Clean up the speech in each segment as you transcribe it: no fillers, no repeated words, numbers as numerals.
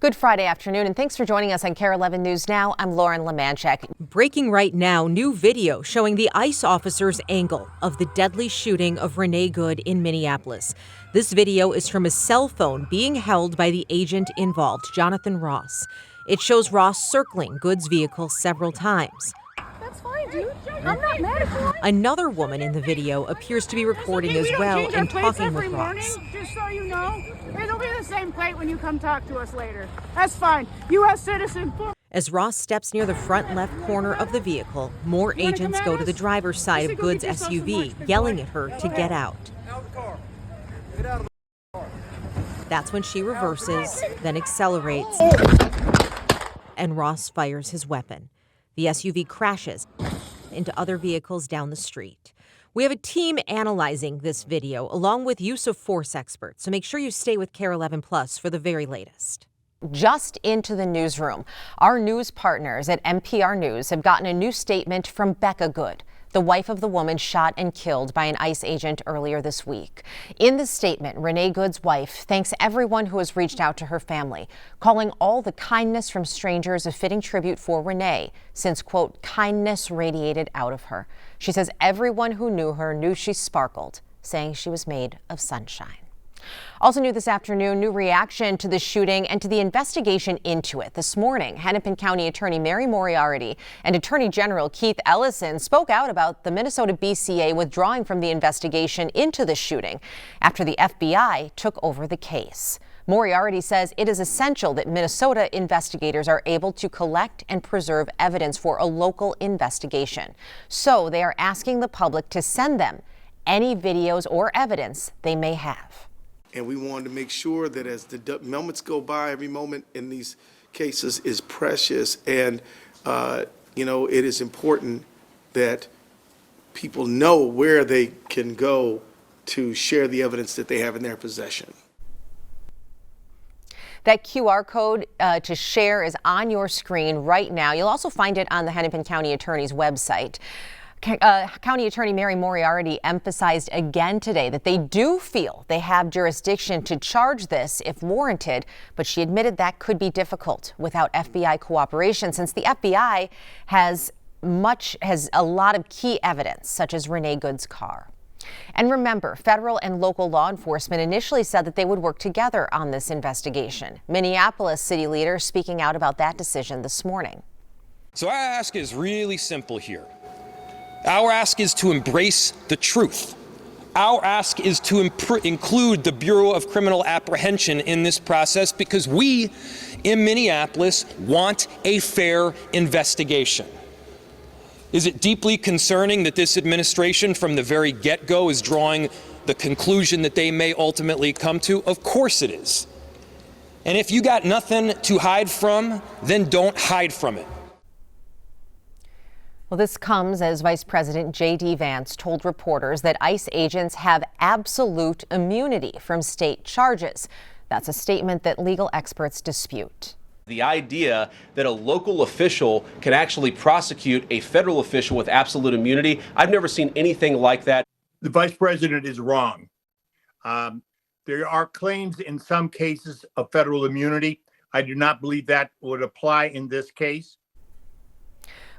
Good Friday afternoon, and thanks for joining us on KARE 11 News Now. I'm Lauren Lemanchek. Breaking right now, new video showing the ICE officer's angle of the deadly shooting of Renee Good in Minneapolis. This video is from a cell phone being held by the agent involved, Jonathan Ross. It shows Ross circling Good's vehicle several times. That's fine, dude. I'm not mad at you. Another woman in the video appears to be recording as well and talking with Ross. Just so you know, it'll be the same plate when you come talk to us later. That's fine. U.S. citizen. As Ross steps near the front left corner of the vehicle, more agents go to the driver's side of Good's SUV, yelling at her to get out. That's when she reverses, then accelerates, and Ross fires his weapon. The SUV crashes into other vehicles down the street. We have a team analyzing this video along with use of force experts, so make sure you stay with KARE 11 Plus for the very latest. Just into the newsroom, our news partners at NPR News have gotten a new statement from Becca Good, the wife of the woman shot and killed by an ICE agent earlier this week. In the statement, Renee Good's wife thanks everyone who has reached out to her family, calling all the kindness from strangers a fitting tribute for Renee, since, quote, kindness radiated out of her. She says everyone who knew her knew she sparkled, saying she was made of sunshine. Also new this afternoon, new reaction to the shooting and to the investigation into it. This morning, Hennepin County Attorney Mary Moriarty and Attorney General Keith Ellison spoke out about the Minnesota BCA withdrawing from the investigation into the shooting after the FBI took over the case. Moriarty says it is essential that Minnesota investigators are able to collect and preserve evidence for a local investigation. So they are asking the public to send them any videos or evidence they may have. And we wanted to make sure that as the moments go by, every moment in these cases is precious. And, it is important that people know where they can go to share the evidence that they have in their possession. That QR code to share is on your screen right now. You'll also find it on the Hennepin County Attorney's website. County Attorney Mary Moriarty emphasized again today that they do feel they have jurisdiction to charge this if warranted, but she admitted that could be difficult without FBI cooperation, since the FBI has a lot of key evidence, such as Renee Good's car. And remember, federal and local law enforcement initially said that they would work together on this investigation. Minneapolis city leaders speaking out about that decision this morning. So our ask is really simple here. Our ask is to embrace the truth. Our ask is to include the Bureau of Criminal Apprehension in this process because we in Minneapolis want a fair investigation. Is it deeply concerning that this administration from the very get-go is drawing the conclusion that they may ultimately come to? Of course it is. And if you got nothing to hide from, then don't hide from it. Well, this comes as Vice President J.D. Vance told reporters that ICE agents have absolute immunity from state charges. That's a statement that legal experts dispute. The idea that a local official can actually prosecute a federal official with absolute immunity, I've never seen anything like that. The Vice President is wrong. There are claims in some cases of federal immunity. I do not believe that would apply in this case.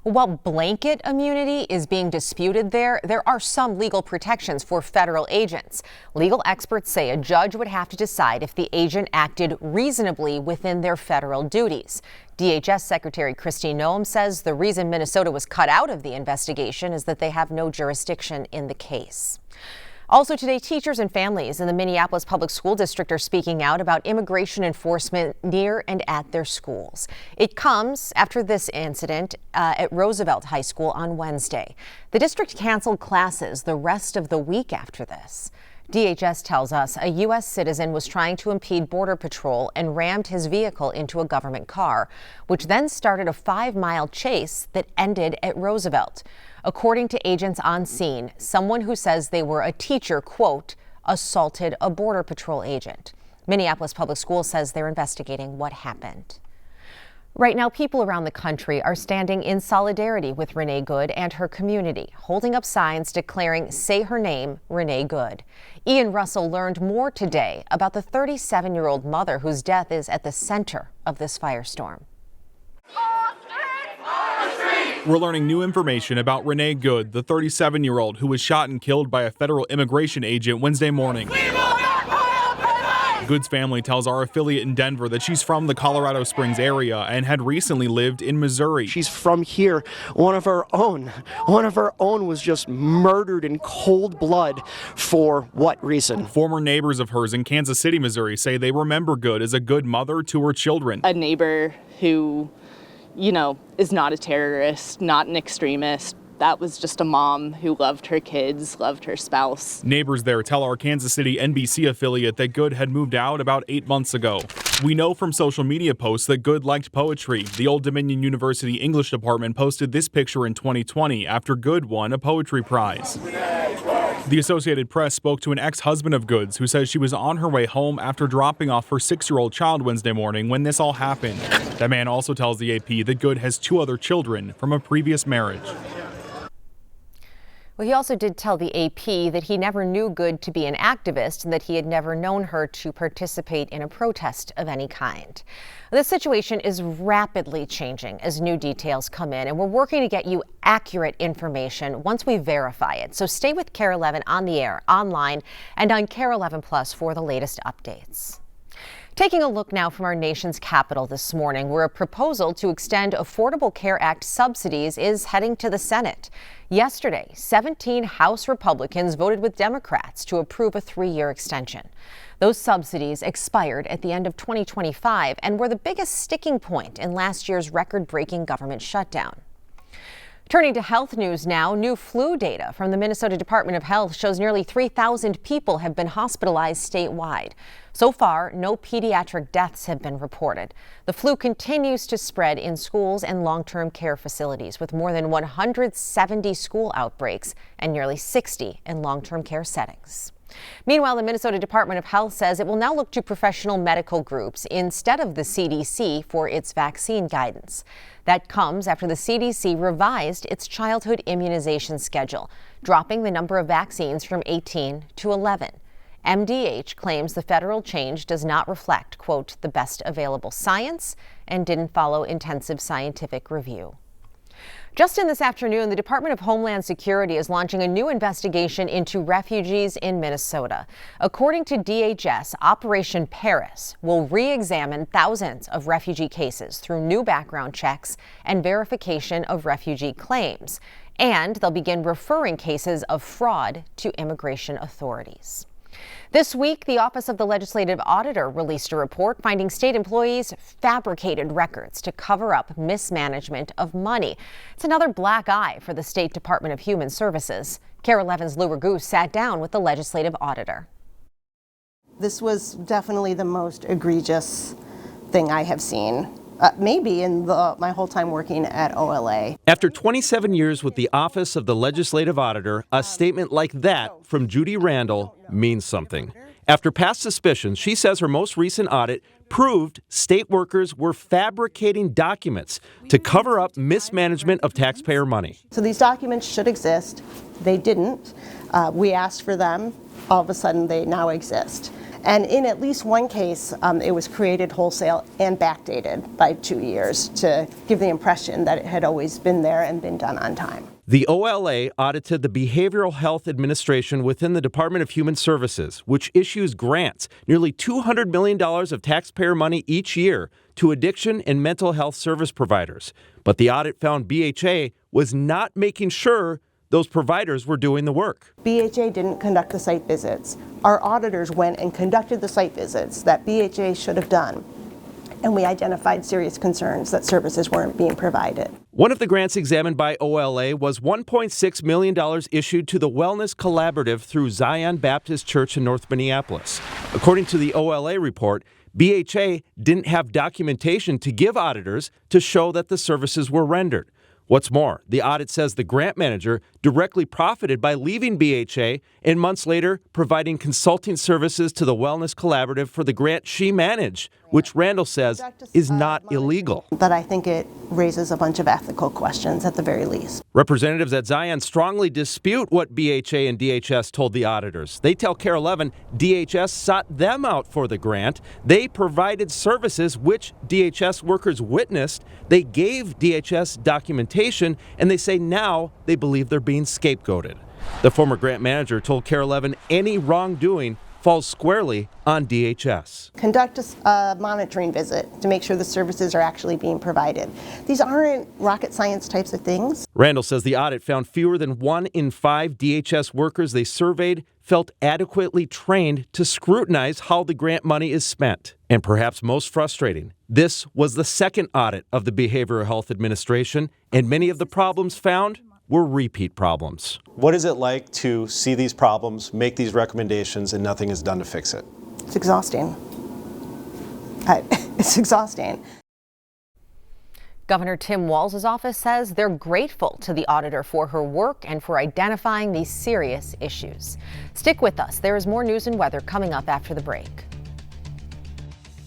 While blanket immunity is being disputed there are some legal protections for federal agents. Legal experts say a judge would have to decide if the agent acted reasonably within their federal duties. DHS Secretary Kristi Noem says the reason Minnesota was cut out of the investigation is that they have no jurisdiction in the case. Also today, teachers and families in the Minneapolis Public School District are speaking out about immigration enforcement near and at their schools. It comes after this incident at Roosevelt High School on Wednesday. The district canceled classes the rest of the week after this. DHS tells us a U.S. citizen was trying to impede Border Patrol and rammed his vehicle into a government car, which then started a 5-mile chase that ended at Roosevelt. According to agents on scene, someone who says they were a teacher, quote, assaulted a Border Patrol agent. Minneapolis Public Schools says they're investigating what happened. Right now, people around the country are standing in solidarity with Renee Good and her community, holding up signs declaring "Say her name, Renee Good." Ian Russell learned more today about the 37-year-old mother whose death is at the center of this firestorm. We're learning new information about Renee Good, the 37-year-old who was shot and killed by a federal immigration agent Wednesday morning. Good's family tells our affiliate in Denver that she's from the Colorado Springs area and had recently lived in Missouri. She's from here. One of her own was just murdered in cold blood. For what reason? Former neighbors of hers in Kansas City, Missouri say they remember Good as a good mother to her children. A neighbor who, is not a terrorist, not an extremist. That was just a mom who loved her kids, loved her spouse. Neighbors there tell our Kansas City NBC affiliate that Good had moved out about 8 months ago. We know from social media posts that Good liked poetry. The Old Dominion University English department posted this picture in 2020 after Good won a poetry prize. The Associated Press spoke to an ex-husband of Good's who says she was on her way home after dropping off her 6-year-old child Wednesday morning when this all happened. That man also tells the AP that Good has 2 other children from a previous marriage. Well, he also did tell the AP that he never knew Good to be an activist and that he had never known her to participate in a protest of any kind. This situation is rapidly changing as new details come in, and we're working to get you accurate information once we verify it. So stay with KARE 11 on the air, online, and on KARE 11 Plus for the latest updates. Taking a look now from our nation's capital this morning, where a proposal to extend Affordable Care Act subsidies is heading to the Senate. Yesterday, 17 House Republicans voted with Democrats to approve a 3-year extension. Those subsidies expired at the end of 2025 and were the biggest sticking point in last year's record-breaking government shutdown. Turning to health news now, new flu data from the Minnesota Department of Health shows nearly 3,000 people have been hospitalized statewide. So far, no pediatric deaths have been reported. The flu continues to spread in schools and long-term care facilities, with more than 170 school outbreaks and nearly 60 in long-term care settings. Meanwhile, the Minnesota Department of Health says it will now look to professional medical groups instead of the CDC for its vaccine guidance. That comes after the CDC revised its childhood immunization schedule, dropping the number of vaccines from 18 to 11. MDH claims the federal change does not reflect, quote, the best available science and didn't follow intensive scientific review. Just in this afternoon, the Department of Homeland Security is launching a new investigation into refugees in Minnesota. According to DHS, Operation Paris will re-examine thousands of refugee cases through new background checks and verification of refugee claims. And they'll begin referring cases of fraud to immigration authorities. This week, the Office of the Legislative Auditor released a report finding state employees fabricated records to cover up mismanagement of money. It's another black eye for the State Department of Human Services. KARE 11's Lou Raguse sat down with the legislative auditor. This was definitely the most egregious thing I have seen. Maybe in my whole time working at OLA. After 27 years with the Office of the Legislative Auditor, a statement like that from Judy Randall means something. After past suspicions, she says her most recent audit proved state workers were fabricating documents to cover up mismanagement of taxpayer money. So these documents should exist. They didn't. We asked for them. All of a sudden, they now exist. And in at least one case, it was created wholesale and backdated by 2 years to give the impression that it had always been there and been done on time. The OLA audited the Behavioral Health Administration within the Department of Human Services, which issues grants, nearly $200 million of taxpayer money each year, to addiction and mental health service providers. But the audit found BHA was not making sure those providers were doing the work. BHA didn't conduct the site visits. Our auditors went and conducted the site visits that BHA should have done. And we identified serious concerns that services weren't being provided. One of the grants examined by OLA was $1.6 million issued to the Wellness Collaborative through Zion Baptist Church in North Minneapolis. According to the OLA report, BHA didn't have documentation to give auditors to show that the services were rendered. What's more, the audit says the grant manager directly profited by leaving BHA and months later providing consulting services to the Wellness Collaborative for the grant she managed which Randall says is not illegal. But I think it raises a bunch of ethical questions at the very least. Representatives at Zion strongly dispute what BHA and DHS told the auditors. They tell KARE 11 DHS sought them out for the grant. They provided services which DHS workers witnessed. They gave DHS documentation, and they say now they believe they're being scapegoated. The former grant manager told KARE 11 any wrongdoing falls squarely on DHS. Conduct a monitoring visit to make sure the services are actually being provided. These aren't rocket science types of things. Randall says the audit found fewer than 1 in 5 DHS workers they surveyed felt adequately trained to scrutinize how the grant money is spent. And perhaps most frustrating, this was the second audit of the Behavioral Health Administration, and many of the problems found were repeat problems. What is it like to see these problems, make these recommendations, and nothing is done to fix it? It's exhausting. It's exhausting. Governor Tim Walz's office says they're grateful to the auditor for her work and for identifying these serious issues. Stick with us. There is more news and weather coming up after the break.